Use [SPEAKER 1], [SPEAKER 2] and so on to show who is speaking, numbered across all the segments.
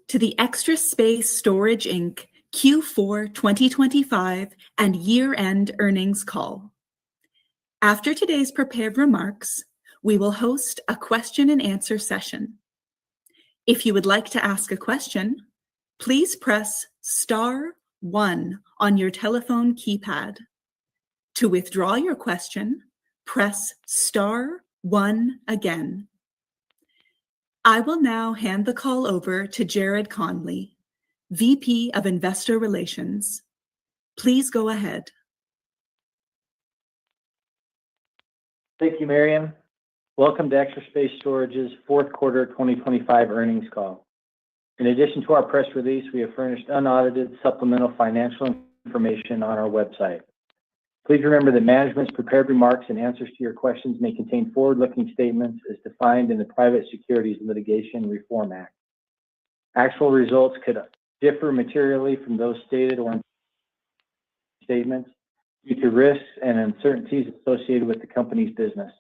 [SPEAKER 1] to the Extra Space Storage Inc. Q4 2025 and year-end earnings call. After today's prepared remarks, we will host a question and answer session. If you would like to ask a question, please press star 1 on your telephone keypad. To withdraw your question, press star 1 again. I will now hand the call over to Jared Conley, VP of Investor Relations. Please go ahead.
[SPEAKER 2] Thank you, Miriam. Welcome to Extra Space Storage's fourth quarter 2025 earnings call. In addition to our press release, we have furnished unaudited supplemental financial information on our website. Please remember that management's prepared remarks and answers to your questions may contain forward-looking statements as defined in the Private Securities Litigation Reform Act. Actual results could differ materially from those stated or statements due to risks and uncertainties associated with the company's business.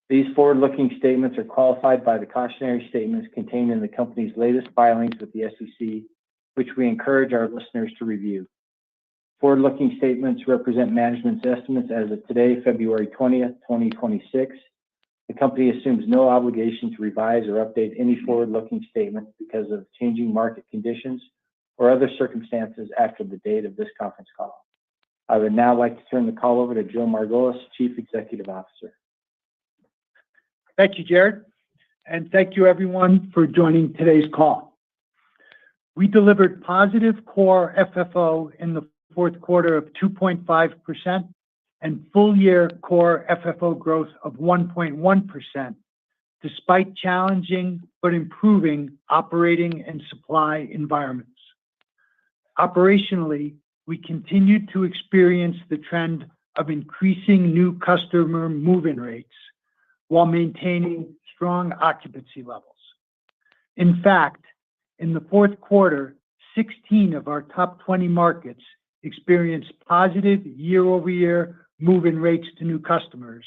[SPEAKER 2] These forward-looking statements are qualified by the cautionary statements contained in the company's latest filings with the SEC, which we encourage our listeners to review. Forward-looking statements represent management's estimates as of today, February 20th, 2026. The company assumes no obligation to revise or update any forward-looking statements because of changing market conditions or other circumstances after the date of this conference call. I would now like to turn the call over to Joe Margolis, Chief Executive Officer.
[SPEAKER 3] Thank you, Jared, and thank you everyone for joining today's call. We delivered positive core FFO in the fourth quarter of 2.5% and full-year core FFO growth of 1.1%, despite challenging but improving operating and supply environments. Operationally, we continued to experience the trend of increasing new customer move-in rates while maintaining strong occupancy levels. In fact, in the fourth quarter, 16 of our top 20 markets experienced positive year-over-year move-in rates to new customers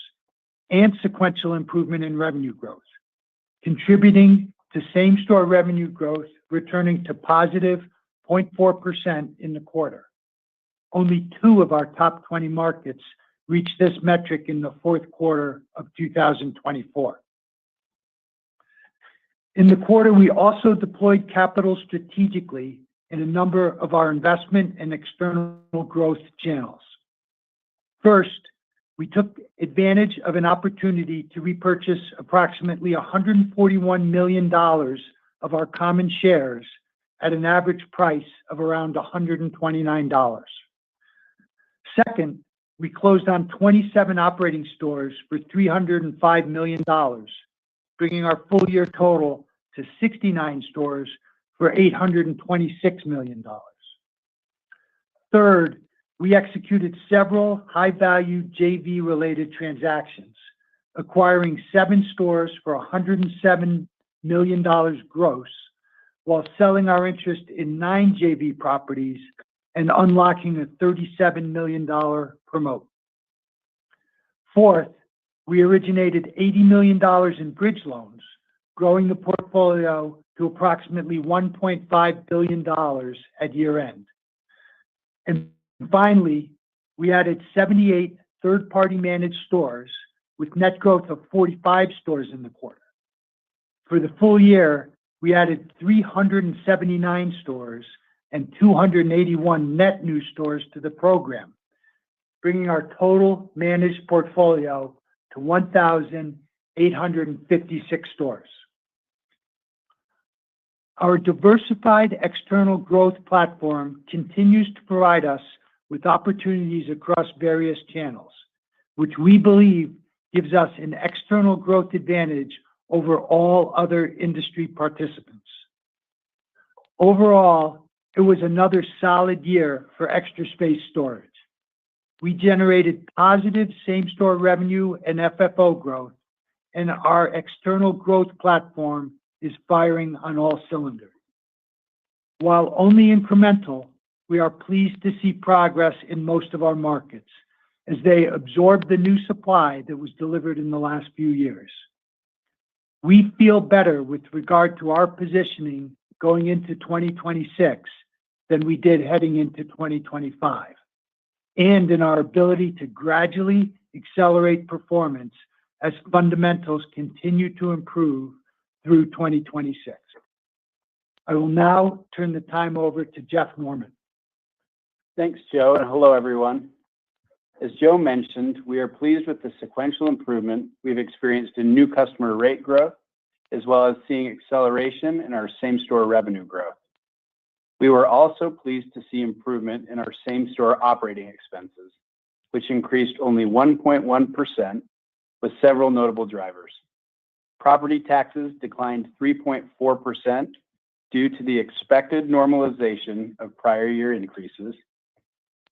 [SPEAKER 3] and sequential improvement in revenue growth, contributing to same-store revenue growth returning to positive 0.4% in the quarter. Only 2 of our top 20 markets reached this metric in the fourth quarter of 2024. In the quarter, we also deployed capital strategically in a number of our investment and external growth channels. First, we took advantage of an opportunity to repurchase approximately $141 million of our common shares at an average price of around $129. Second, we closed on 27 operating stores for $305 million, bringing our full-year total to 69 stores for $826 million. Third, we executed several high-value JV-related transactions, acquiring 7 stores for $107 million gross, while selling our interest in 9 JV properties and unlocking a $37 million promote. Fourth, we originated $80 million in bridge loans, growing the portfolio to approximately $1.5 billion at year-end. And finally, we added 78 third-party managed stores with net growth of 45 stores in the quarter. For the full year, we added 379 stores and 281 net new stores to the program, bringing our total managed portfolio to 1,856 stores. Our diversified external growth platform continues to provide us with opportunities across various channels, which we believe gives us an external growth advantage over all other industry participants. Overall, it was another solid year for Extra Space Storage. We generated positive same-store revenue and FFO growth, and our external growth platform is firing on all cylinders. While only incremental, we are pleased to see progress in most of our markets as they absorb the new supply that was delivered in the last few years. We feel better with regard to our positioning going into 2026 than we did heading into 2025, and in our ability to gradually accelerate performance as fundamentals continue to improve through 2026. I will now turn the time over to Jeff Norman.
[SPEAKER 4] Thanks, Joe, and hello, everyone. As Joe mentioned, we are pleased with the sequential improvement we've experienced in new customer rate growth, as well as seeing acceleration in our same-store revenue growth. We were also pleased to see improvement in our same-store operating expenses, which increased only 1.1%, with several notable drivers. Property taxes declined 3.4% due to the expected normalization of prior year increases,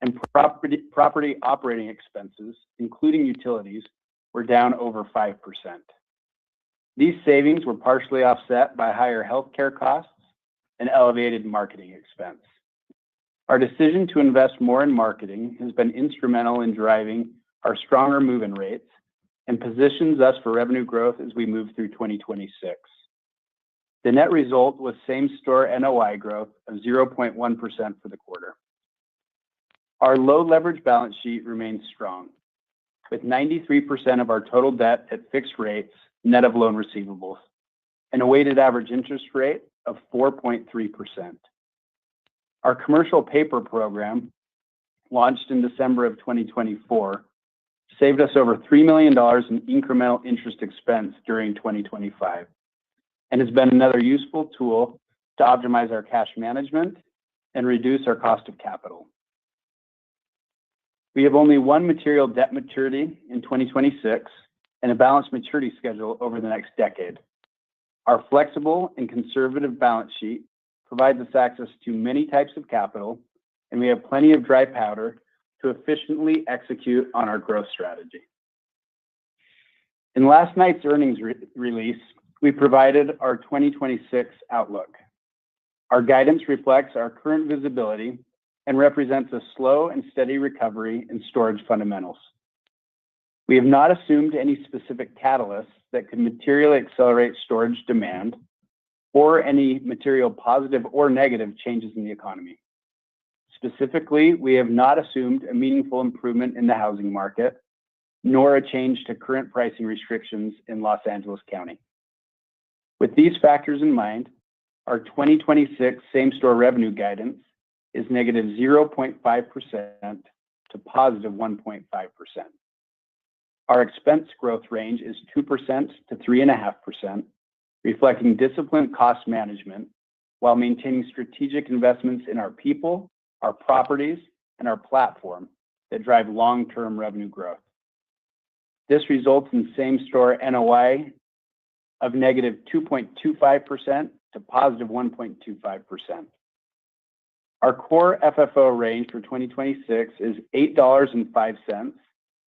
[SPEAKER 4] and property operating expenses, including utilities, were down over 5%. These savings were partially offset by higher healthcare costs and elevated marketing expense. Our decision to invest more in marketing has been instrumental in driving our stronger move-in rates and positions us for revenue growth as we move through 2026. The net result was same-store NOI growth of 0.1% for the quarter. Our low leverage balance sheet remains strong, with 93% of our total debt at fixed rates, net of loan receivables, and a weighted average interest rate of 4.3%. Our commercial paper program, launched in December of 2024, saved us over $3 million in incremental interest expense during 2025, and has been another useful tool to optimize our cash management and reduce our cost of capital. We have only one material debt maturity in 2026 and a balanced maturity schedule over the next decade. Our flexible and conservative balance sheet provides us access to many types of capital, and we have plenty of dry powder to efficiently execute on our growth strategy. In last night's earnings release, we provided our 2026 outlook. Our guidance reflects our current visibility and represents a slow and steady recovery in storage fundamentals. We have not assumed any specific catalysts that could materially accelerate storage demand or any material positive or negative changes in the economy. Specifically, we have not assumed a meaningful improvement in the housing market, nor a change to current pricing restrictions in Los Angeles County. With these factors in mind, our 2026 same-store revenue guidance is negative 0.5% to positive 1.5%. Our expense growth range is 2% to 3.5%, reflecting disciplined cost management while maintaining strategic investments in our people, our properties, and our platform that drive long-term revenue growth. This results in same-store NOI of negative 2.25% to positive 1.25%. Our core FFO range for 2026 is $8.05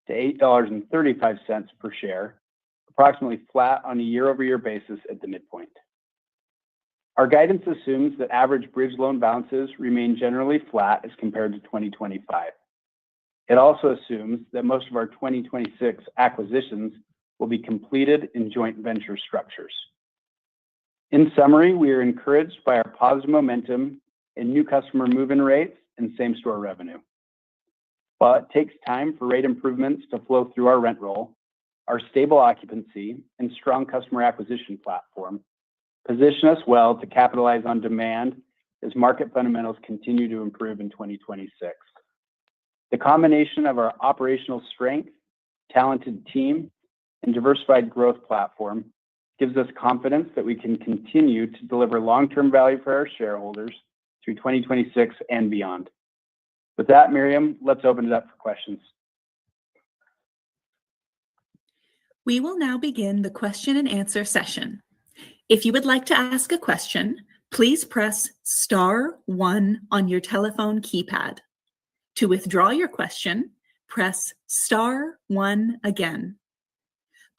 [SPEAKER 4] to $8.35 per share, approximately flat on a year-over-year basis at the midpoint. Our guidance assumes that average bridge loan balances remain generally flat as compared to 2025. It also assumes that most of our 2026 acquisitions will be completed in joint venture structures. In summary, we are encouraged by our positive momentum in new customer move-in rates and same-store revenue. While it takes time for rate improvements to flow through our rent roll, our stable occupancy and strong customer acquisition platform position us well to capitalize on demand as market fundamentals continue to improve in 2026. The combination of our operational strength, talented team, and diversified growth platform gives us confidence that we can continue to deliver long-term value for our shareholders through 2026 and beyond. With that, Miriam, let's open it up for questions.
[SPEAKER 1] We will now begin the question and answer session. If you would like to ask a question, please press *1 on your telephone keypad. To withdraw your question, press *1 again.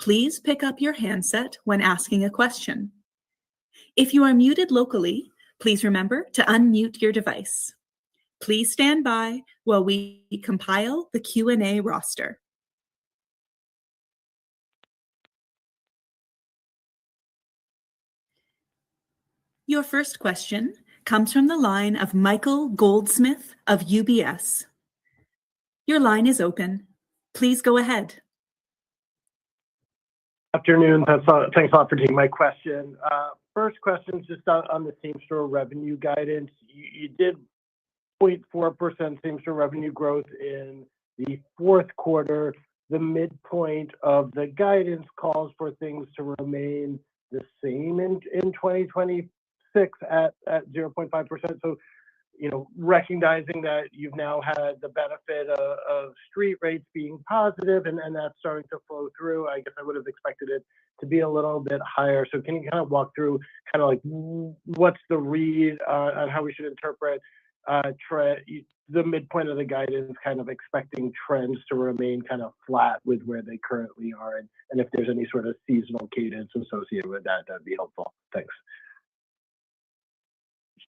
[SPEAKER 1] Please pick up your handset when asking a question. If you are muted locally, please remember to unmute your device. Please stand by while we compile the Q&A roster. Your first question comes from the line of Michael Goldsmith of UBS. Your line is open. Please go ahead.
[SPEAKER 5] Afternoon. Thanks a lot for taking my question. First question is just on the same-store revenue guidance. You did 0.4% same-store revenue growth in the fourth quarter. The midpoint of the guidance calls for things to remain the same in 2026 at 0.5%. So, recognizing that you've now had the benefit of street rates being positive and that's starting to flow through, I guess I would have expected it to be a little bit higher. So can you kind of walk through kind of like what's the read on how we should interpret the midpoint of the guidance, kind of expecting trends to remain kind of flat with where they currently are, and if there's any sort of seasonal cadence associated with that, that'd be helpful. Thanks.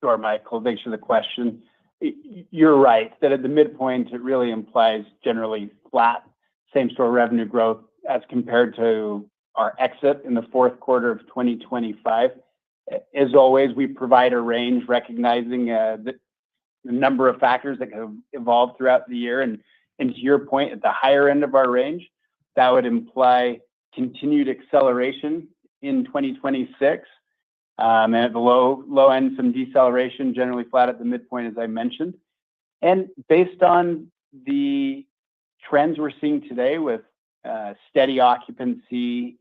[SPEAKER 4] Sure, Michael. Thanks for the question. You're right that at the midpoint, it really implies generally flat same-store revenue growth as compared to our exit in the fourth quarter of 2025. As always, we provide a range recognizing the number of factors that have evolved throughout the year. And to your point, at the higher end of our range, that would imply continued acceleration in 2026. And at the low end, some deceleration, generally flat at the midpoint, as I mentioned. And based on the trends we're seeing today with steady occupancy,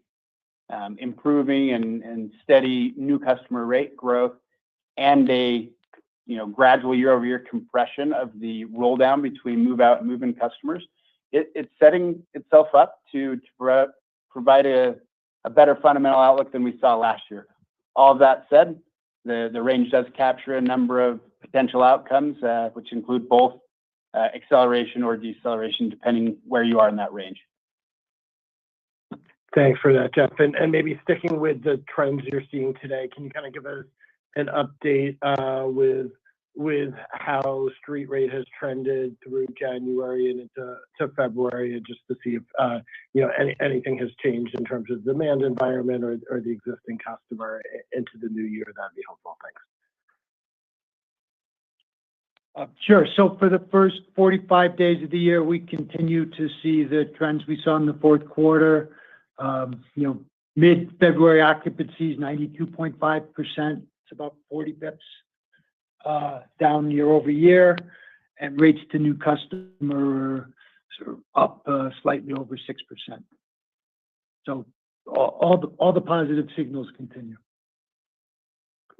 [SPEAKER 4] improving and steady new customer rate growth, and a gradual year-over-year compression of the roll down between move-out and move-in customers, it's setting itself up to provide a better fundamental outlook than we saw last year. All of that said, the range does capture a number of potential outcomes, which include both acceleration or deceleration, depending where you are in that range.
[SPEAKER 5] Thanks for that, Jeff. And maybe sticking with the trends you're seeing today, can you kind of give us an update with how street rate has trended through January and into February, and just to see if anything has changed in terms of demand environment or the existing customer into the new year? That'd be helpful. Thanks.
[SPEAKER 3] Sure. So for the first 45 days of the year, we continue to see the trends we saw in the fourth quarter. Mid-February occupancy is 92.5%. It's about 40 bips down year over year, and rates to new customer sort of up slightly over 6%. So all the positive signals continue.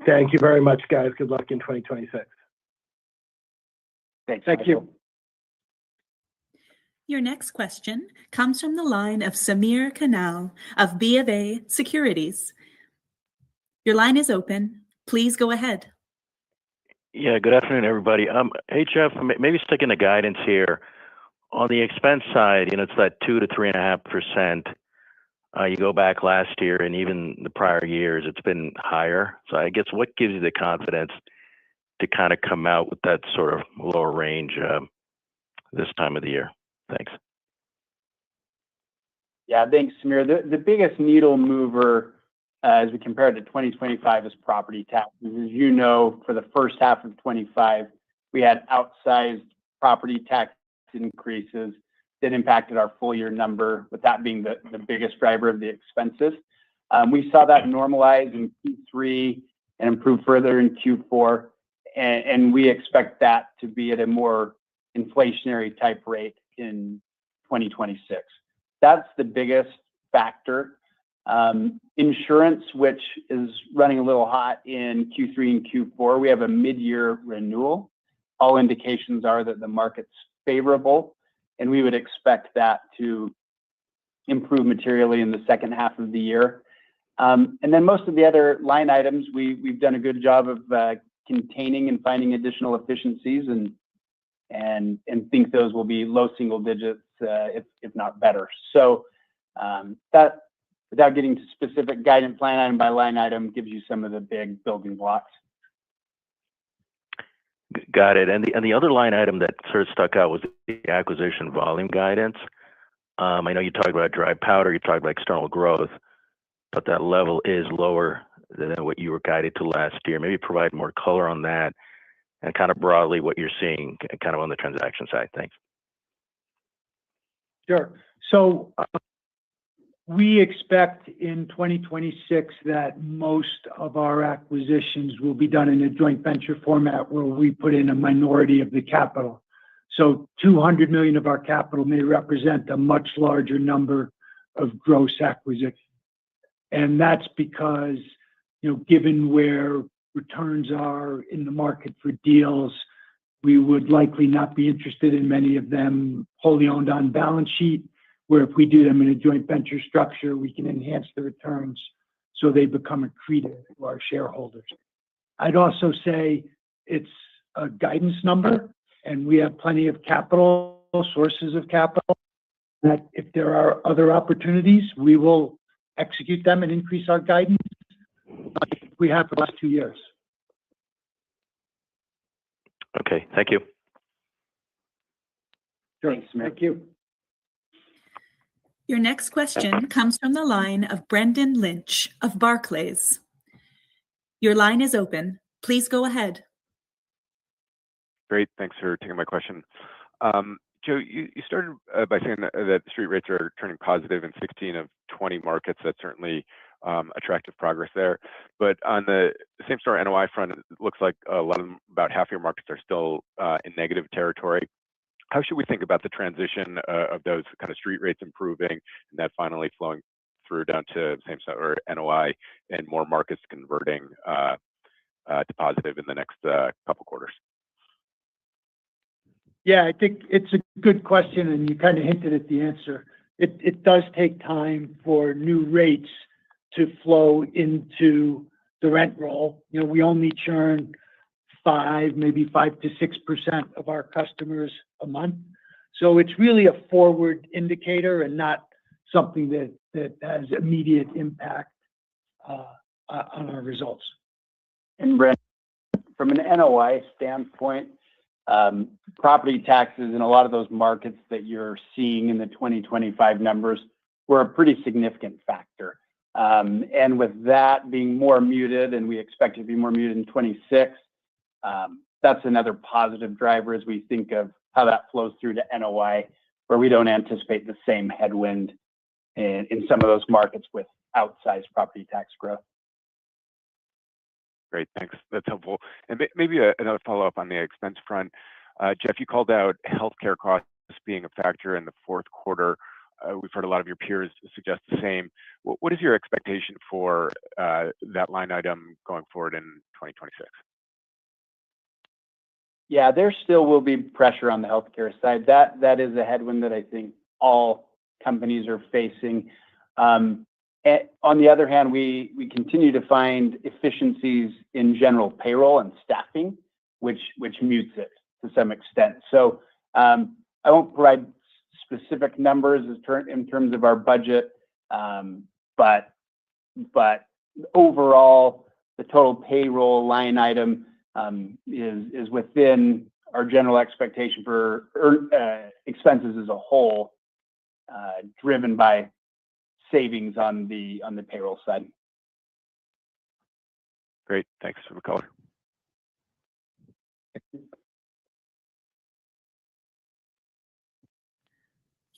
[SPEAKER 5] Thank you very much, guys. Good luck in 2026.
[SPEAKER 4] Thanks.
[SPEAKER 3] Thank you.
[SPEAKER 1] Your next question comes from the line of Samir Khanal of BofA Securities. Your line is open. Please go ahead.
[SPEAKER 6] Yeah, good afternoon, everybody. Hey, Jeff, maybe sticking to guidance here. On the expense side, it's that 2 to 3.5%. You go back last year and even the prior years, it's been higher. So I guess what gives you the confidence to kind of come out with that sort of lower range this time of the year? Thanks.
[SPEAKER 4] Yeah, thanks, Samir. The biggest needle mover as we compare it to 2025 is property taxes. As you know, for the first half of 25, we had outsized property tax increases that impacted our full year number, with that being the biggest driver of the expenses. We saw that normalize in Q3 and improve further in Q4, and we expect that to be at a more inflationary type rate in 2026. That's the biggest factor. Insurance, which is running a little hot in Q3 and Q4, we have a mid-year renewal. All indications are that the market's favorable, and we would expect that to improve materially in the second half of the year. And then most of the other line items, we've done a good job of containing and finding additional efficiencies, and think those will be low single digits, if not better. So that, without getting to specific guidance line item by line item, gives you some of the big building blocks.
[SPEAKER 6] Got it. And the other line item that sort of stuck out was the acquisition volume guidance. I know you talked about dry powder, you talked about external growth, but that level is lower than what you were guided to last year. Maybe provide more color on that and kind of broadly what you're seeing kind of on the transaction side. Thanks.
[SPEAKER 3] Sure. So we expect in 2026 that most of our acquisitions will be done in a joint venture format where we put in a minority of the capital. So $200 million of our capital may represent a much larger number of gross acquisitions. And that's because, given where returns are in the market for deals, we would likely not be interested in many of them wholly owned on balance sheet, where if we do them in a joint venture structure, we can enhance the returns so they become accretive to our shareholders. I'd also say it's a guidance number, and we have plenty of capital, sources of capital, that if there are other opportunities, we will execute them and increase our guidance like we have for the last 2 years.
[SPEAKER 6] Okay, thank you.
[SPEAKER 3] Sure.
[SPEAKER 4] Thanks, Samir.
[SPEAKER 3] Thank you.
[SPEAKER 1] Your next question comes from the line of Brendan Lynch of Barclays. Your line is open. Please go ahead.
[SPEAKER 7] Great. Thanks for taking my question. Joe, you started by saying that street rates are turning positive in 16 of 20 markets. That's certainly attractive progress there. But on the same store NOI front, it looks like a lot of them, about half your markets are still in negative territory. How should we think about the transition of those kind of street rates improving and that finally flowing through down to same store NOI and more markets converting to positive in the next couple quarters?
[SPEAKER 3] Yeah, I think it's a good question, and you kind of hinted at the answer. It does take time for new rates to flow into the rent roll. We only churn 5 to 6% of our customers a month. So it's really a forward indicator and not something that has immediate impact on our results.
[SPEAKER 4] And Brent, from an NOI standpoint, property taxes in a lot of those markets that you're seeing in the 2025 numbers were a pretty significant factor. And with that being more muted, and we expect it to be more muted in 26, that's another positive driver as we think of how that flows through to NOI, where we don't anticipate the same headwind in some of those markets with outsized property tax growth.
[SPEAKER 7] Great, thanks. That's helpful. And maybe another follow-up on the expense front. Jeff, you called out healthcare costs being a factor in the fourth quarter. We've heard a lot of your peers suggest the same. What is your expectation for that line item going forward in 2026?
[SPEAKER 4] Yeah, there still will be pressure on the healthcare side. That is a headwind that I think all companies are facing. On the other hand, we continue to find efficiencies in general payroll and staffing, which mutes it to some extent. So I won't provide specific numbers in terms of our budget, but overall, the total payroll line item is within our general expectation for expenses as a whole, driven by savings on the payroll side.
[SPEAKER 7] Great, thanks for the color.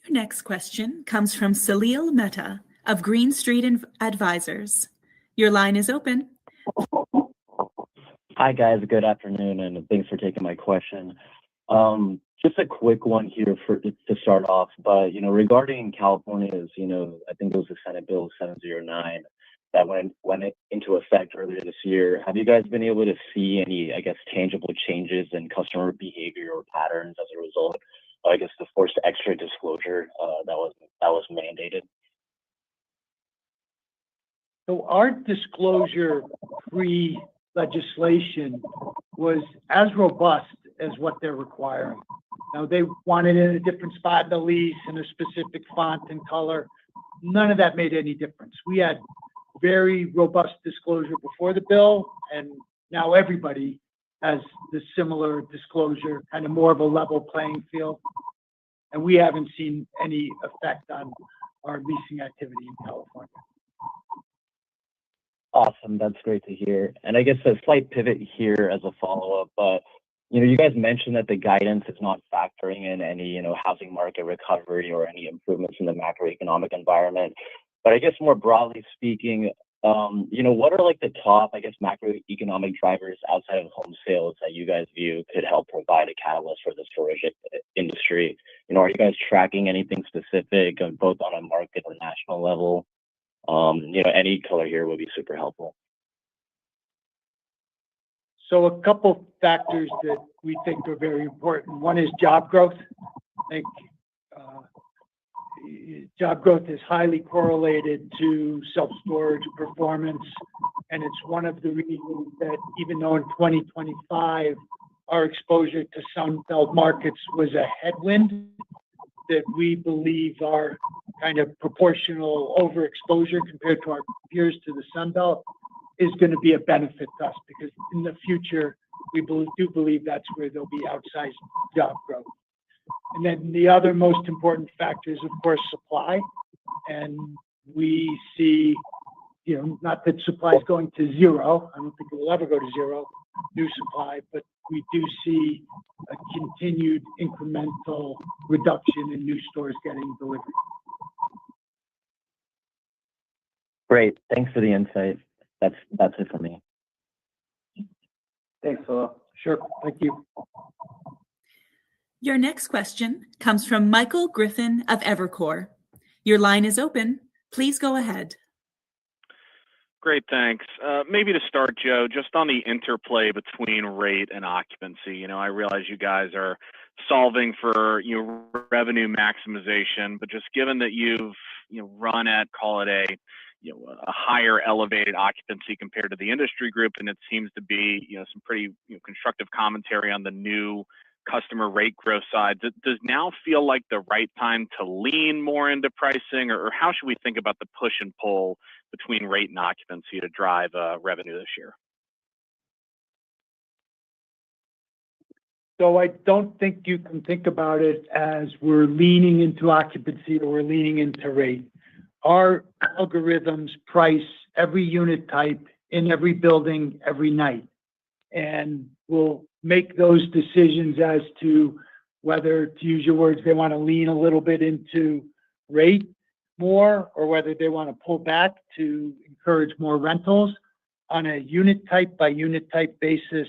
[SPEAKER 1] Your next question comes from Salil Mehta of Green Street Advisors. Your line is open.
[SPEAKER 8] Hi, guys. Good afternoon, and thanks for taking my question. Just a quick one here to start off, but regarding California's, I think it was the Senate Bill 709 that went into effect earlier this year. Have you guys been able to see any, tangible changes in customer behavior or patterns as a result? The forced extra disclosure that was mandated.
[SPEAKER 3] So our disclosure pre-legislation was as robust as what they're requiring. Now, they wanted it in a different spot in the lease, in a specific font and color. None of that made any difference. We had very robust disclosure before the bill, and now everybody has the similar disclosure, kind of more of a level playing field. And we haven't seen any effect on our leasing activity in California.
[SPEAKER 8] Awesome. That's great to hear. And I guess a slight pivot here as a follow-up, but you guys mentioned that the guidance is not factoring in any, housing market recovery or any improvements in the macroeconomic environment. But I guess more broadly speaking, what are like the top, I guess, macroeconomic drivers outside of home sales that you guys view could help provide a catalyst for the storage industry? Are you guys tracking anything specific, both on a market or national level? Any color here would be super helpful.
[SPEAKER 3] So a couple factors that we think are very important. One is job growth. I think job growth is highly correlated to self-storage performance, and it's one of the reasons that even though in 2025 our exposure to Sun Belt markets was a headwind, that we believe our kind of proportional overexposure compared to our peers to the Sun Belt is going to be a benefit to us, because in the future we do believe that's where there'll be outsized job growth. And then the other most important factor is, of course, supply. And we see, not that supply is going to zero. I don't think it will ever go to zero, new supply, but we do see a continued incremental reduction in new stores getting delivered.
[SPEAKER 8] Great. Thanks for the insight. That's it for me.
[SPEAKER 2] Thanks, Philip.
[SPEAKER 3] Sure. Thank you.
[SPEAKER 1] Your next question comes from Michael Griffin of Evercore. Your line is open. Please go ahead.
[SPEAKER 9] Great, thanks. Maybe to start, Joe, just on the interplay between rate and occupancy. I realize you guys are solving for revenue maximization, but just given that you've run at, call it a higher elevated occupancy compared to the industry group, and it seems to be some pretty constructive commentary on the new customer rate growth side. Does now feel like the right time to lean more into pricing, or how should we think about the push and pull between rate and occupancy to drive revenue this year?
[SPEAKER 3] So I don't think you can think about it as we're leaning into occupancy or we're leaning into rate. Our algorithms price every unit type in every building every night, and we'll make those decisions as to whether, to use your words, they want to lean a little bit into rate more, or whether they want to pull back to encourage more rentals on a unit type by unit type basis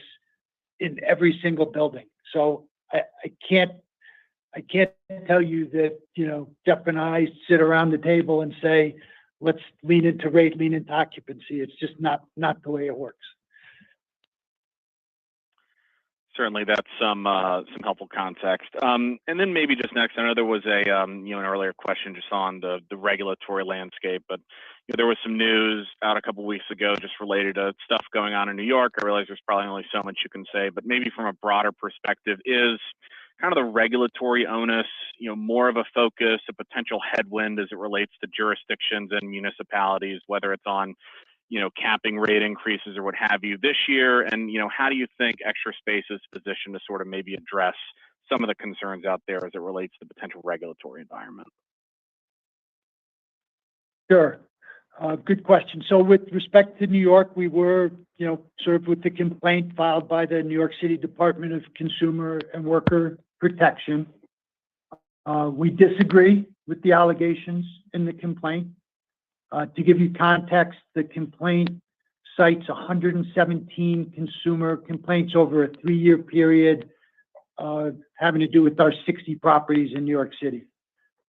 [SPEAKER 3] in every single building. So I can't tell you that, Jeff and I sit around the table and say, let's lean into rate, lean into occupancy. It's just not the way it works.
[SPEAKER 9] Certainly, that's some helpful context. And then maybe just next, I know there was an earlier question just on the regulatory landscape, but there was some news out a couple weeks ago just related to stuff going on in New York. I realize there's probably only so much you can say, but maybe from a broader perspective, is kind of the regulatory onus, more of a focus, a potential headwind as it relates to jurisdictions and municipalities, whether it's on capping rate increases or what have you this year? And, how do you think Extra Space is positioned to sort of maybe address some of the concerns out there as it relates to the potential regulatory environment?
[SPEAKER 3] Sure. Good question. So with respect to New York, we were, served with the complaint filed by the New York City Department of Consumer and Worker Protection. We disagree with the allegations in the complaint. To give you context, the complaint cites 117 consumer complaints over a 3-year period having to do with our 60 properties in New York City.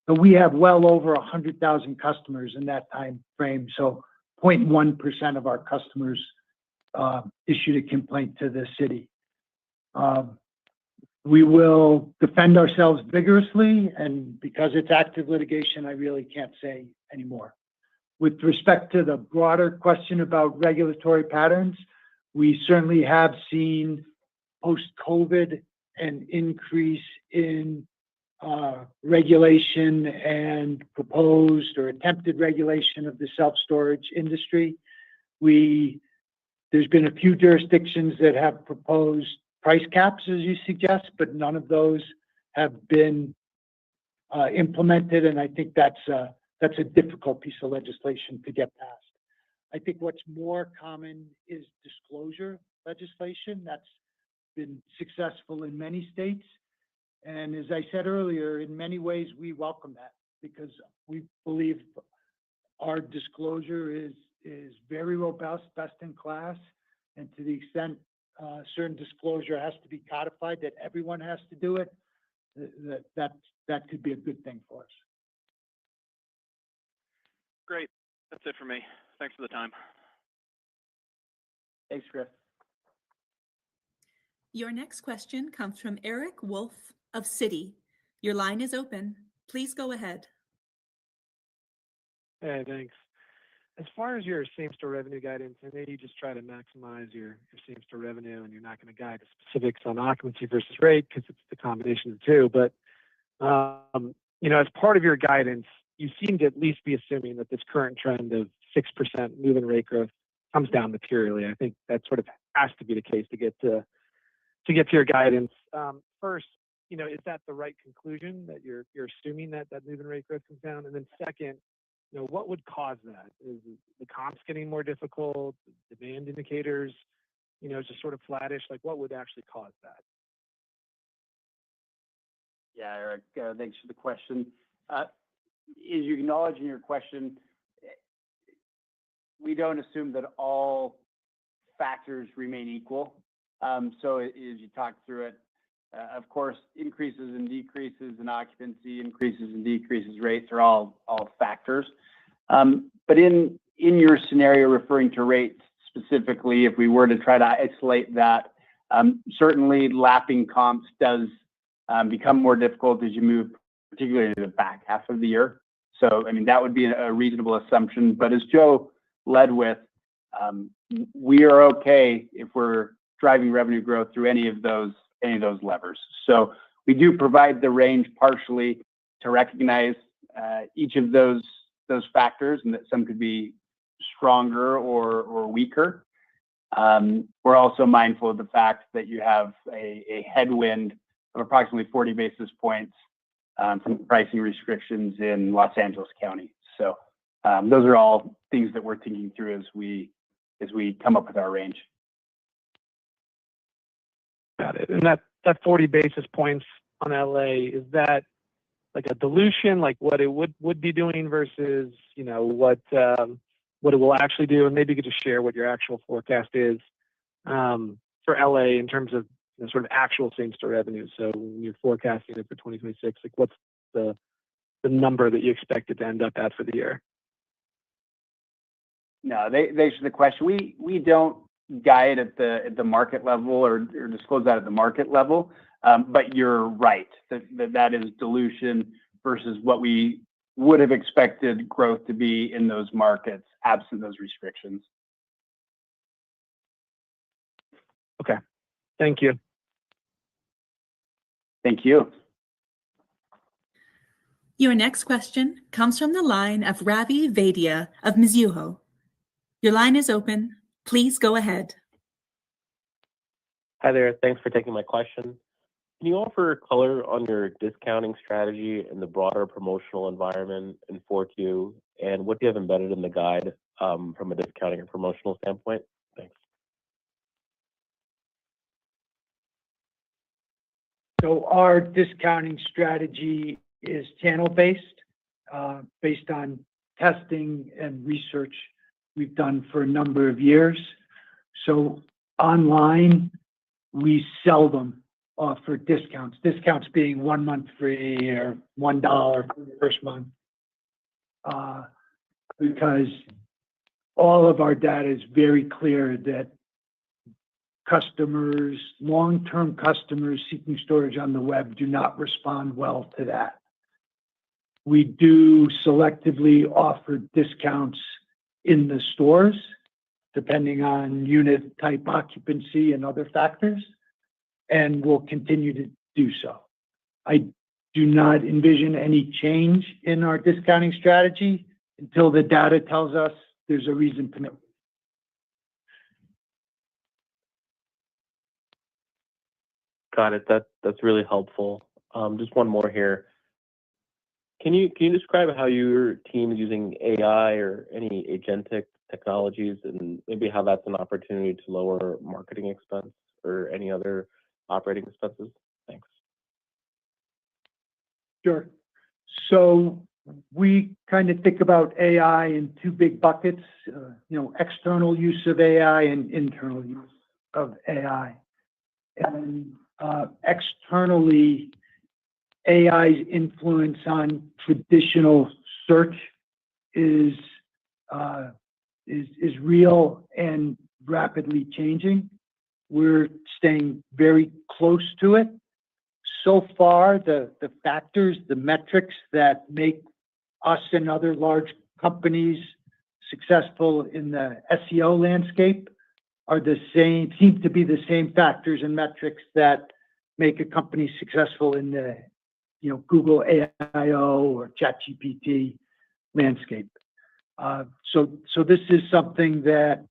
[SPEAKER 3] So we have well over 100,000 customers in that time frame. So 0.1% of our customers issued a complaint to the city. We will defend ourselves vigorously, and because it's active litigation, I really can't say anymore. With respect to the broader question about regulatory patterns, we certainly have seen post-COVID an increase in regulation and proposed or attempted regulation of the self-storage industry. There's been a few jurisdictions that have proposed price caps, as you suggest, but none of those have been implemented, and I think that's a difficult piece of legislation to get passed. I think what's more common is disclosure legislation. That's been successful in many states. And as I said earlier, in many ways, we welcome that because we believe our disclosure is very robust, best in class. And to the extent certain disclosure has to be codified, that everyone has to do it, that could be a good thing for us.
[SPEAKER 9] Great. That's it for me. Thanks for the time.
[SPEAKER 2] Thanks, Griff.
[SPEAKER 1] Your next question comes from Eric Wolf of Citi. Your line is open. Please go ahead.
[SPEAKER 10] Hey, thanks. As far as your same-store revenue guidance, I know you just try to maximize your same-store revenue, and you're not going to guide the specifics on occupancy versus rate because it's the combination of the two. But as part of your guidance, you seem to at least be assuming that this current trend of 6% move-in rate growth comes down materially. I think that sort of has to be the case to get to your guidance. First, is that the right conclusion that you're assuming that move-in rate growth comes down? And then second, what would cause that? Is the comps getting more difficult? Demand indicators, just sort of flattish? Like, what would actually cause that?
[SPEAKER 4] Yeah, Eric, thanks for the question. As you acknowledge in your question, we don't assume that all factors remain equal. So as you talk through it, of course, increases and decreases in occupancy, increases and decreases rates are all factors. But in your scenario referring to rates specifically, if we were to try to isolate that, certainly lapping comps does become more difficult as you move, particularly to the back half of the year. So, that would be a reasonable assumption. But as Joe led with, we are okay if we're driving revenue growth through any of those levers. So we do provide the range partially to recognize each of those factors, and that some could be stronger or weaker. We're also mindful of the fact that you have a headwind of approximately 40 basis points from pricing restrictions in Los Angeles County. So those are all things that we're thinking through as we come up with our range.
[SPEAKER 10] Got it. And that 40 basis points on LA, is that like a dilution, like what it would be doing versus, what it will actually do? And maybe you could just share what your actual forecast is for LA in terms of sort of actual same-store revenue. So when you're forecasting it for 2026, like what's the number that you expect it to end up at for the year?
[SPEAKER 4] No, thanks for the question. We don't guide at the market level or disclose that at the market level. But you're right that is dilution versus what we would have expected growth to be in those markets absent those restrictions.
[SPEAKER 10] Okay. Thank you.
[SPEAKER 4] Thank you.
[SPEAKER 1] Your next question comes from the line of Ravi Vaidya of Mizuho. Your line is open. Please go ahead.
[SPEAKER 11] Hi there. Thanks for taking my question. Can you offer color on your discounting strategy in the broader promotional environment in 4Q, and what do you have embedded in the guide from a discounting and promotional standpoint? Thanks.
[SPEAKER 3] So our discounting strategy is channel-based, based on testing and research we've done for a number of years. So online, we seldom offer discounts being 1 month free or $1 for the first month, because all of our data is very clear that long-term customers seeking storage on the web do not respond well to that. We do selectively offer discounts in the stores, depending on unit type occupancy and other factors, and we'll continue to do so. I do not envision any change in our discounting strategy until the data tells us there's a reason to know.
[SPEAKER 11] Got it. That's really helpful. Just one more here. Can you describe how your team is using AI or any agentic technologies, and maybe how that's an opportunity to lower marketing expense or any other operating expenses? Thanks.
[SPEAKER 3] Sure. So we kind of think about AI in two big buckets, external use of AI and internal use of AI. And externally, AI's influence on traditional search is real and rapidly changing. We're staying very close to it. So far, the factors, the metrics that make us and other large companies successful in the SEO landscape are the same, seem to be the same factors and metrics that make a company successful in the Google AIO or ChatGPT landscape. So this is something that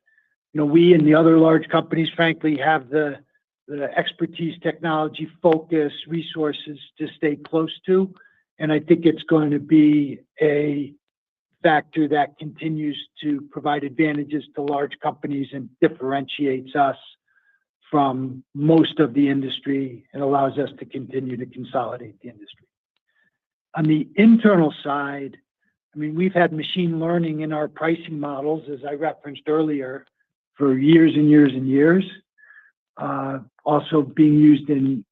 [SPEAKER 3] we and the other large companies, frankly, have the expertise, technology, focus, resources to stay close to. And I think it's going to be a factor that continues to provide advantages to large companies and differentiates us from most of the industry and allows us to continue to consolidate the industry. On the internal side, I mean, we've had machine learning in our pricing models, as I referenced earlier, for years and years and years. Also being used to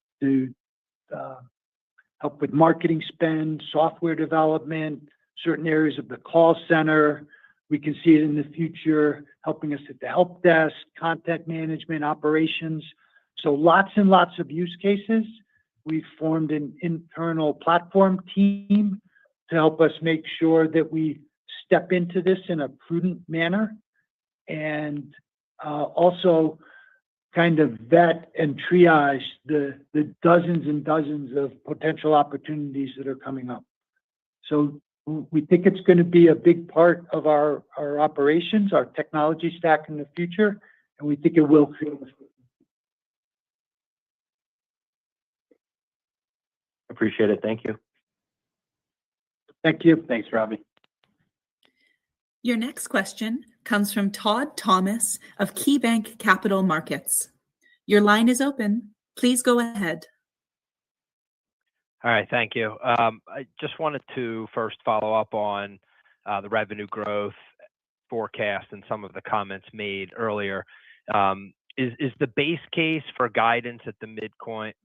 [SPEAKER 3] help with marketing spend, software development, certain areas of the call center. We can see it in the future, helping us at the help desk, content management, operations. So lots and lots of use cases. We've formed an internal platform team to help us make sure that we step into this in a prudent manner, and also kind of vet and triage the dozens and dozens of potential opportunities that are coming up. So we think it's going to be a big part of our operations, our technology stack in the future, and we think it will feel this way.
[SPEAKER 11] Appreciate it. Thank you.
[SPEAKER 3] Thank you.
[SPEAKER 4] Thanks, Robbie.
[SPEAKER 1] Your next question comes from Todd Thomas of KeyBanc Capital Markets. Your line is open. Please go ahead.
[SPEAKER 12] All right, thank you. I just wanted to first follow up on the revenue growth forecast and some of the comments made earlier. Is the base case for guidance at the midpoint,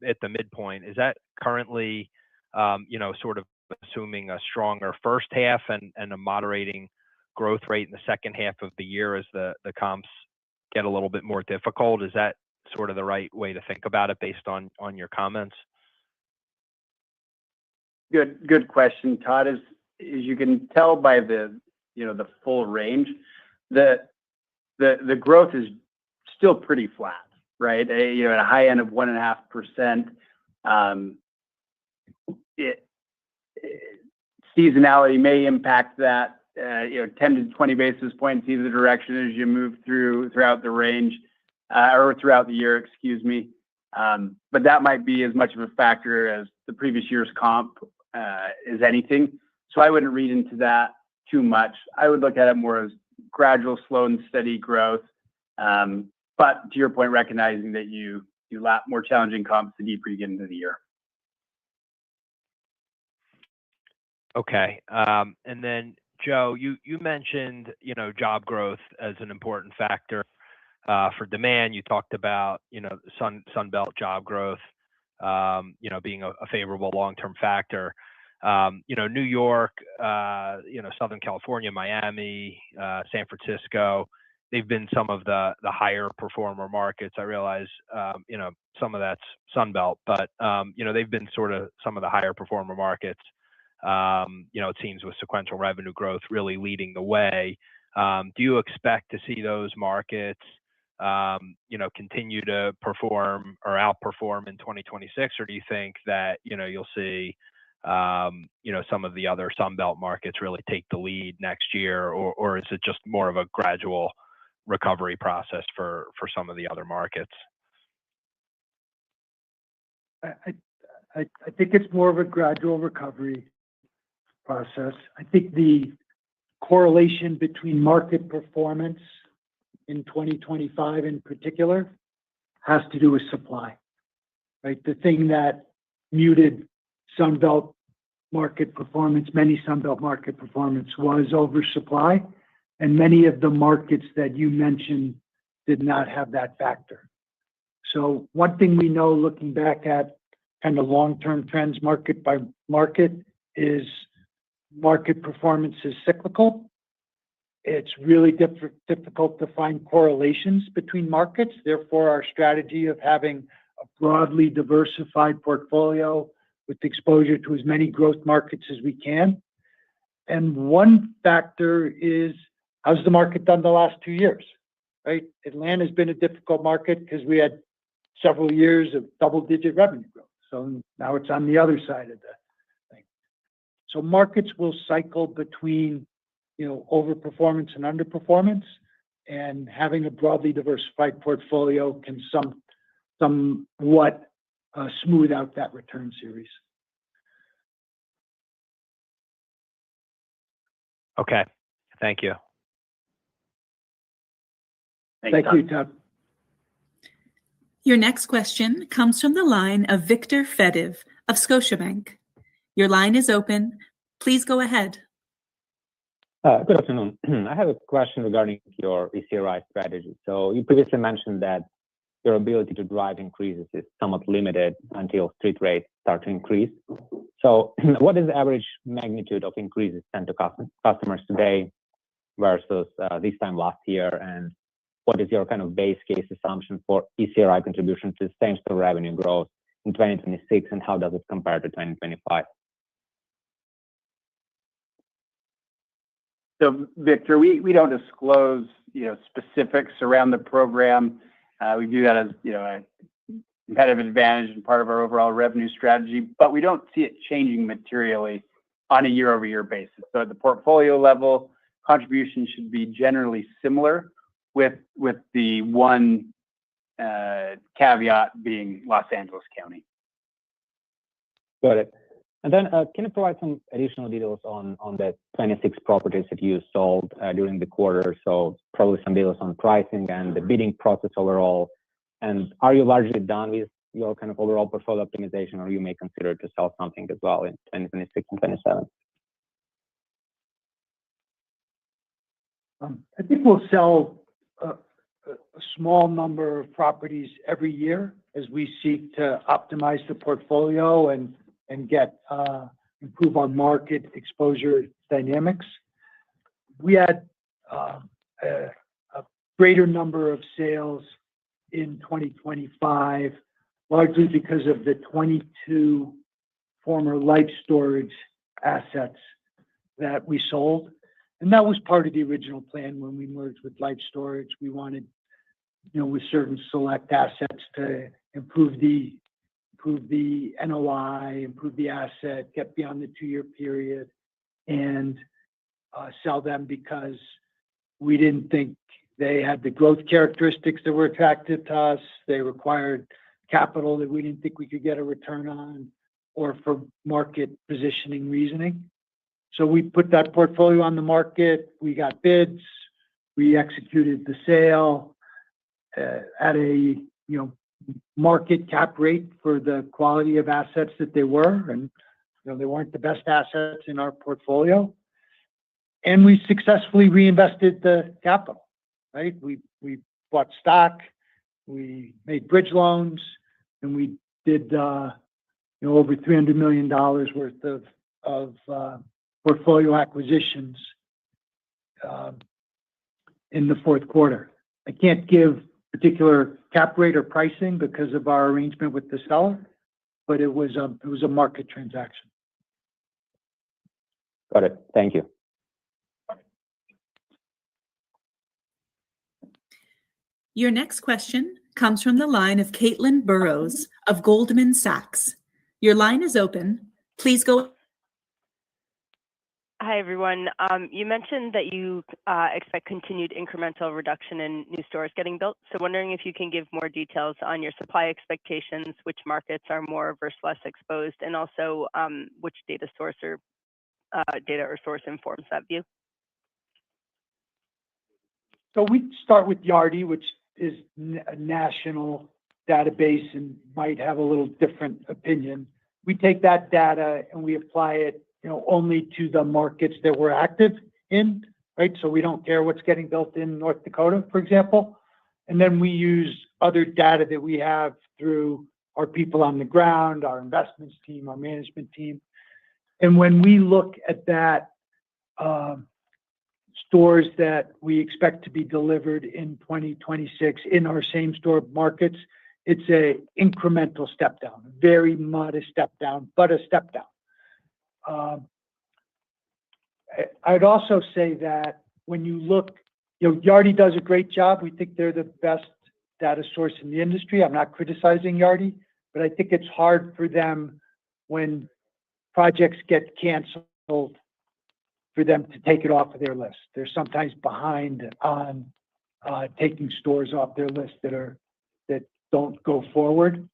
[SPEAKER 12] is that currently, sort of assuming a stronger first half and a moderating growth rate in the second half of the year as the comps get a little bit more difficult? Is that sort of the right way to think about it based on your comments?
[SPEAKER 4] Good question, Todd. As you can tell by the full range, the growth is still pretty flat, right? At a high end of 1.5%. Seasonality may impact that 10 to 20 basis points either direction as you move throughout the range or throughout the year, excuse me. But that might be as much of a factor as the previous year's comp as anything. So I wouldn't read into that too much. I would look at it more as gradual, slow, and steady growth. But to your point, recognizing that you lap more challenging comps the deeper you get into the year.
[SPEAKER 12] Okay. And then, Joe, you mentioned, job growth as an important factor for demand. You talked about, Sun Belt job growth, being a favorable long-term factor. New York, Southern California, Miami, San Francisco, they've been some of the higher performer markets. I realize, some of that's Sun Belt, but, they've been sort of some of the higher performer markets. It seems with sequential revenue growth really leading the way. Do you expect to see those markets, continue to perform or outperform in 2026? Or do you think that, you'll see, some of the other Sun Belt markets really take the lead next year? Or is it just more of a gradual recovery process for some of the other markets?
[SPEAKER 3] I think it's more of a gradual recovery. process. I think the correlation between market performance in 2025 in particular has to do with supply, right? The thing that muted Sunbelt market performance, many Sunbelt market performance, was oversupply, and many of the markets that you mentioned did not have that factor. So one thing we know looking back at kind of long-term trends market by market is market performance is cyclical. It's really difficult to find correlations between markets. Therefore, our strategy of having a broadly diversified portfolio with exposure to as many growth markets as we can. And one factor is, how's the market done the last 2 years, right? Atlanta has been a difficult market because we had several years of double-digit revenue growth. So now it's on the other side of the thing. So markets will cycle between, overperformance and underperformance, and having a broadly diversified portfolio can somewhat smooth out that return series.
[SPEAKER 12] Okay, thank you.
[SPEAKER 3] Thank you, Todd.
[SPEAKER 1] Your next question comes from the line of Victor Fedev of Scotiabank. Your line is open. Please go ahead.
[SPEAKER 13] Good afternoon. I have a question regarding your ECRI strategy. So you previously mentioned that your ability to drive increases is somewhat limited until street rates start to increase. So what is the average magnitude of increases sent to customers today versus this time last year? And what is your kind of base case assumption for ECRI contribution to same-store revenue growth in 2026, and how does it compare to 2025?
[SPEAKER 4] So, Victor, we don't disclose, specifics around the program. We view that as, a competitive advantage and part of our overall revenue strategy, but we don't see it changing materially on a year-over-year basis. So at the portfolio level, contribution should be generally similar, with the one caveat being Los Angeles County.
[SPEAKER 13] Got it. And then can you provide some additional details on the 26 properties that you sold during the quarter? So probably some details on pricing and the bidding process overall. And are you largely done with your kind of overall portfolio optimization, or you may consider to sell something as well in 2026 and 2027?
[SPEAKER 3] I think we'll sell a small number of properties every year as we seek to optimize the portfolio and improve our market exposure dynamics. We had a greater number of sales in 2025, largely because of the 22 former Life Storage assets that we sold. And that was part of the original plan when we merged with Life Storage. We wanted, with certain select assets to improve the NOI, improve the asset, get beyond the 2-year period, and sell them because we didn't think they had the growth characteristics that were attractive to us. They required capital that we didn't think we could get a return on, or for market positioning reasoning. So we put that portfolio on the market. We got bids. We executed the sale at a market cap rate for the quality of assets that they were, and they weren't the best assets in our portfolio. And we successfully reinvested the capital, right? We bought stock, we made bridge loans, and we did over $300 million worth of portfolio acquisitions in the fourth quarter. I can't give particular cap rate or pricing because of our arrangement with the seller, but it was a market transaction.
[SPEAKER 13] Got it. Thank you.
[SPEAKER 1] Your next question comes from the line of Caitlin Burrows of Goldman Sachs. Your line is open. Please go.
[SPEAKER 14] Hi, everyone. You mentioned that you expect continued incremental reduction in new stores getting built. So wondering if you can give more details on your supply expectations, which markets are more versus less exposed, and also which data source or data or source informs that view?
[SPEAKER 3] So we start with Yardi, which is a national database and might have a little different opinion. We take that data and we apply it, only to the markets that we're active in, right? So we don't care what's getting built in North Dakota, for example. And then we use other data that we have through our people on the ground, our investments team, our management team. And when we look at that, stores that we expect to be delivered in 2026 in our same store markets, it's a incremental step down, a very modest step down, but a step down. I'd also say that when you look, Yardi does a great job. We think they're the best data source in the industry. I'm not criticizing Yardi, but I think it's hard for them when projects get canceled for them to take it off of their list. They're sometimes behind on taking stores off their list that don't go forward.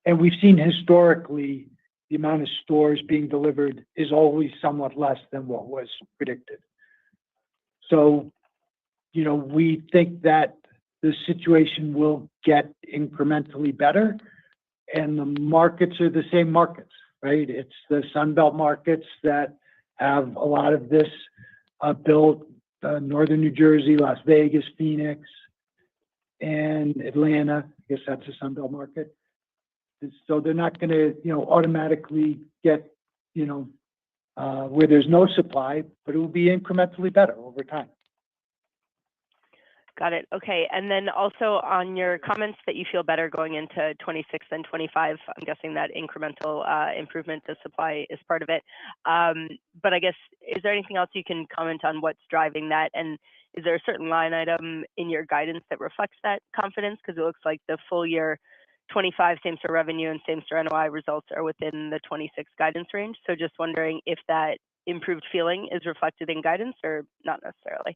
[SPEAKER 3] And we've seen historically the amount of stores being delivered is always somewhat less than what was predicted. So, we think that the situation will get incrementally better, and the markets are the same markets, right? It's the Sun Belt markets that have a lot of this built, northern New Jersey, Las Vegas, Phoenix, and Atlanta. I guess that's a Sun Belt market. So they're not going to, automatically get, where there's no supply, but it will be incrementally better over time.
[SPEAKER 14] Got it. Okay. And then also on your comments that you feel better going into 26 than 25, I'm guessing that incremental improvement to supply is part of it. But I guess, is there anything else you can comment on what's driving that? And is there a certain line item in your guidance that reflects that confidence? Because it looks like the full year 25 same-store revenue and same-store NOI results are within the 26 guidance range. So just wondering if that improved feeling is reflected in guidance or not necessarily.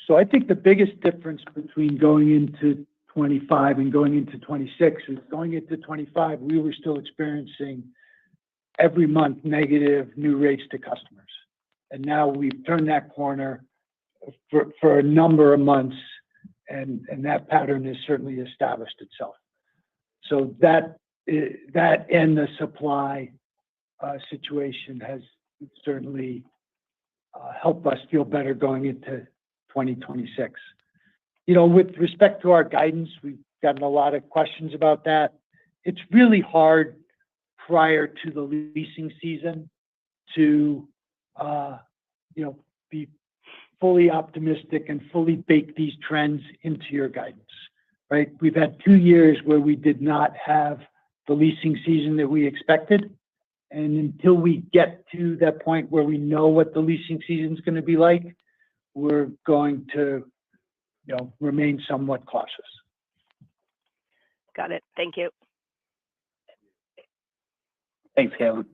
[SPEAKER 3] So I think the biggest difference between going into 25 and going into 26 is going into 25, we were still experiencing every month negative new rates to customers. And now we've turned that corner for a number of months, and that pattern has certainly established itself. So that and the supply situation has certainly helped us feel better going into 2026. With respect to our guidance, we've gotten a lot of questions about that. It's really hard prior to the leasing season to, be fully optimistic and fully bake these trends into your guidance, right? We've had 2 years where we did not have the leasing season that we expected. And until we get to that point where we know what the leasing season is going to be like, we're going to, remain somewhat cautious.
[SPEAKER 14] Got it. Thank you.
[SPEAKER 2] Thanks, Kevin.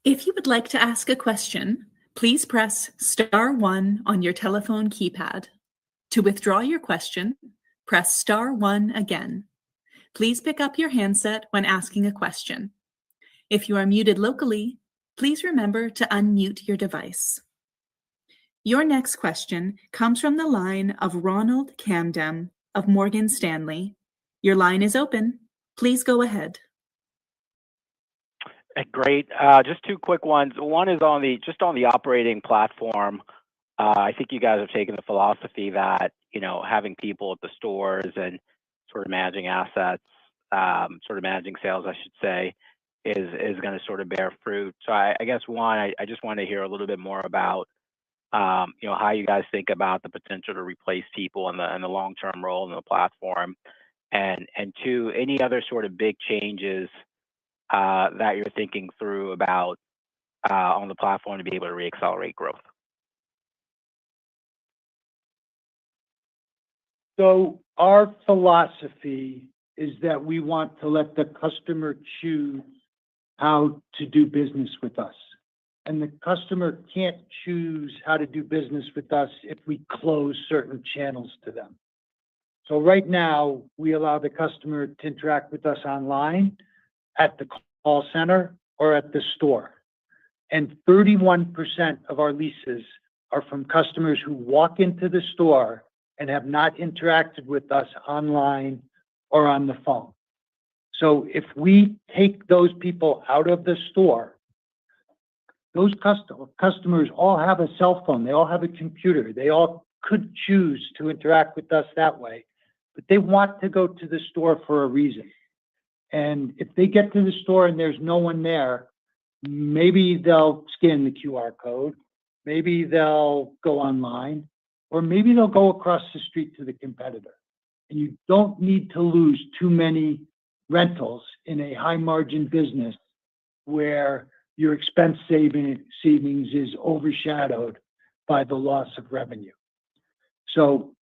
[SPEAKER 1] If you would like to ask a question, please press *1 on your telephone keypad. To withdraw your question, press *1 again. Please pick up your handset when asking a question. If you are muted locally, please remember to unmute your device. Your next question comes from the line of Ronald Kamdem of Morgan Stanley. Your line is open. Please go ahead.
[SPEAKER 15] Great. Just 2 quick ones. One is on the operating platform. I think you guys have taken the philosophy that, having people at the stores and sort of managing assets, sort of managing sales, I should say, is going to sort of bear fruit. So I guess one, I just want to hear a little bit more about, how you guys think about the potential to replace people in the long-term role in the platform. And 2, any other sort of big changes that you're thinking through about on the platform to be able to reaccelerate growth?
[SPEAKER 3] So our philosophy is that we want to let the customer choose how to do business with us. And the customer can't choose how to do business with us if we close certain channels to them. So right now, we allow the customer to interact with us online at the call center or at the store. And 31% of our leases are from customers who walk into the store and have not interacted with us online or on the phone. So if we take those people out of the store, those customers all have a cell phone, they all have a computer, they all could choose to interact with us that way, but they want to go to the store for a reason. And if they get to the store and there's no one there, maybe they'll scan the QR code, maybe they'll go online, or maybe they'll go across the street to the competitor. And you don't need to lose too many rentals in a high margin business where your expense savings is overshadowed by the loss of revenue. So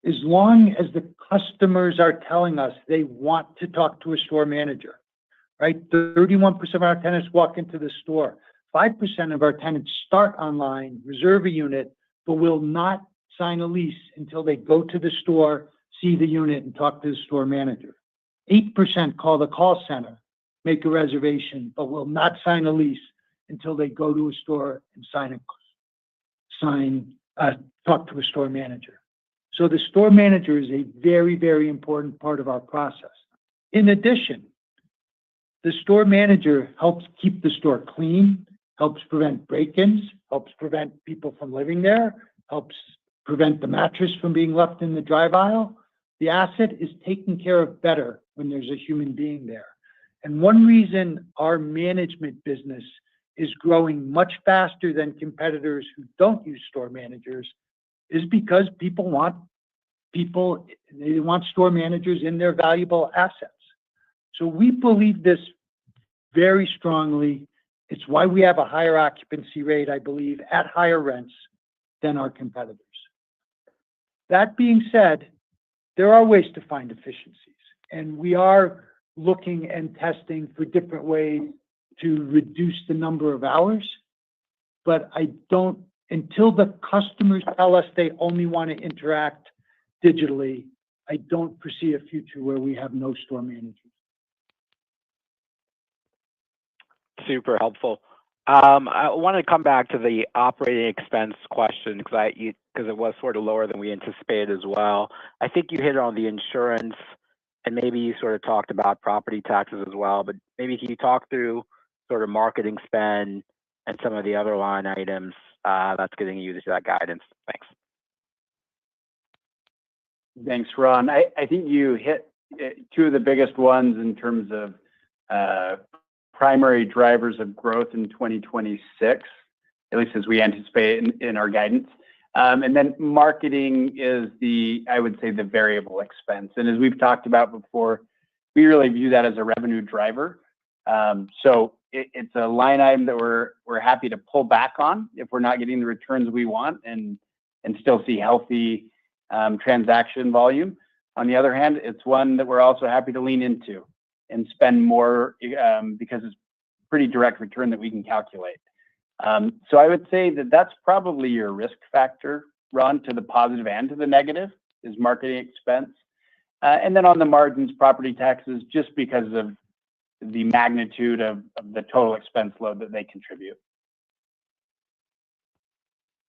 [SPEAKER 3] as long as the customers are telling us they want to talk to a store manager, right? 31% of our tenants walk into the store. 5% of our tenants start online, reserve a unit, but will not sign a lease until they go to the store, see the unit, and talk to the store manager. 8% call the call center, make a reservation, but will not sign a lease until they go to a store and talk to a store manager. So the store manager is a very, very important part of our process. In addition, the store manager helps keep the store clean, helps prevent break-ins, helps prevent people from living there, helps prevent the mattress from being left in the drive aisle. The asset is taken care of better when there's a human being there. And one reason our management business is growing much faster than competitors who don't use store managers is because they want store managers in their valuable assets. So we believe this very strongly. It's why we have a higher occupancy rate, I believe, at higher rents than our competitors. That being said, there are ways to find efficiencies, and we are looking and testing for different ways to reduce the number of hours. But until the customers tell us they only want to interact digitally, I don't foresee a future where we have no store managers.
[SPEAKER 15] Super helpful. I want to come back to the operating expense question because it was sort of lower than we anticipated as well. I think you hit on the insurance, and maybe you sort of talked about property taxes as well. But maybe can you talk through sort of marketing spend and some of the other line items that's getting you to that guidance? Thanks.
[SPEAKER 4] Thanks, Ron. I think you hit two of the biggest ones in terms of primary drivers of growth in 2026, at least as we anticipate in our guidance. And then marketing is I would say, the variable expense. And as we've talked about before, we really view that as a revenue driver. So it's a line item that we're happy to pull back on if we're not getting the returns we want and still see healthy transaction volume. On the other hand, it's one that we're also happy to lean into and spend more because it's pretty direct return that we can calculate. So I would say that that's probably your risk factor, Ron, to the positive and to the negative is marketing expense. And then on the margins, property taxes, just because of the magnitude of the total expense load that they contribute.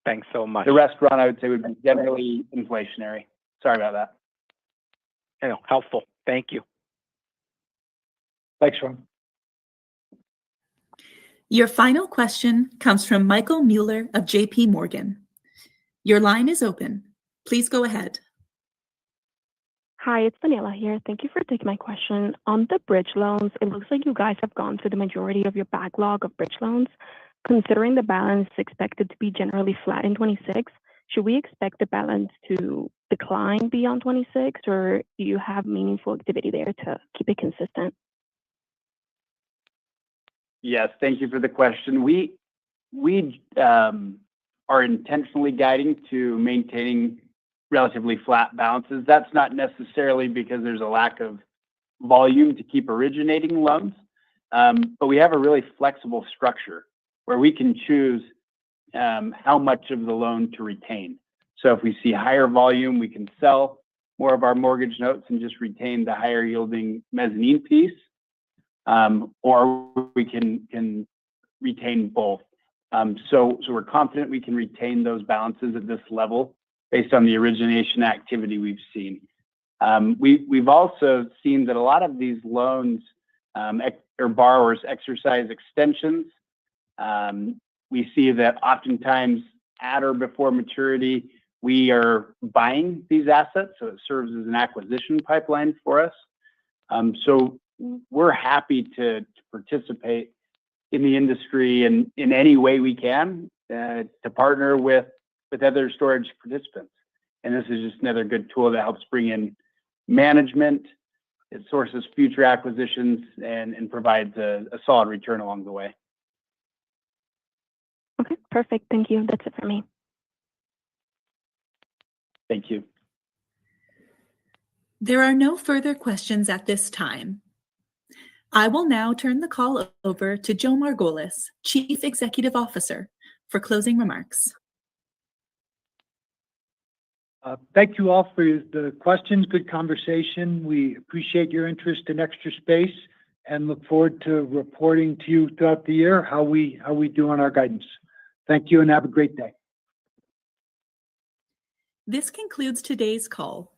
[SPEAKER 15] Thanks so much.
[SPEAKER 4] The rest, Ron, I would say would be generally inflationary. Sorry about that.
[SPEAKER 15] Helpful. Thank you.
[SPEAKER 3] Thanks, Ron.
[SPEAKER 1] Your final question comes from Michael Mueller of JP Morgan. Your line is open. Please go ahead.
[SPEAKER 16] Hi, it's Daniela here. Thank you for taking my question. On the bridge loans, it looks like you guys have gone through the majority of your backlog of bridge loans. Considering the balance is expected to be generally flat in 26, should we expect the balance to decline beyond 26, or do you have meaningful activity there to keep it consistent?
[SPEAKER 4] Yes, thank you for the question. We are intentionally guiding to maintaining relatively flat balances. That's not necessarily because there's a lack of volume to keep originating loans, but we have a really flexible structure where we can choose how much of the loan to retain. So if we see higher volume, we can sell more of our mortgage notes and just retain the higher yielding mezzanine piece. or we can retain both. So we're confident we can retain those balances at this level based on the origination activity we've seen. We've also seen that a lot of these loans or borrowers exercise extensions. We see that oftentimes at or before maturity, we are buying these assets, so it serves as an acquisition pipeline for us. So we're happy to participate in the industry in any way we can to partner with other storage participants. And this is just another good tool that helps bring in management. It sources future acquisitions and provides a solid return along the way.
[SPEAKER 16] Okay, perfect. Thank you. That's it for me.
[SPEAKER 4] Thank you.
[SPEAKER 1] There are no further questions at this time. I will now turn the call over to Joe Margolis, Chief Executive Officer, for closing remarks.
[SPEAKER 3] Thank you all for the questions. Good conversation. We appreciate your interest in Extra Space and look forward to reporting to you throughout the year how we do on our guidance. Thank you and have a great day.
[SPEAKER 1] This concludes today's call.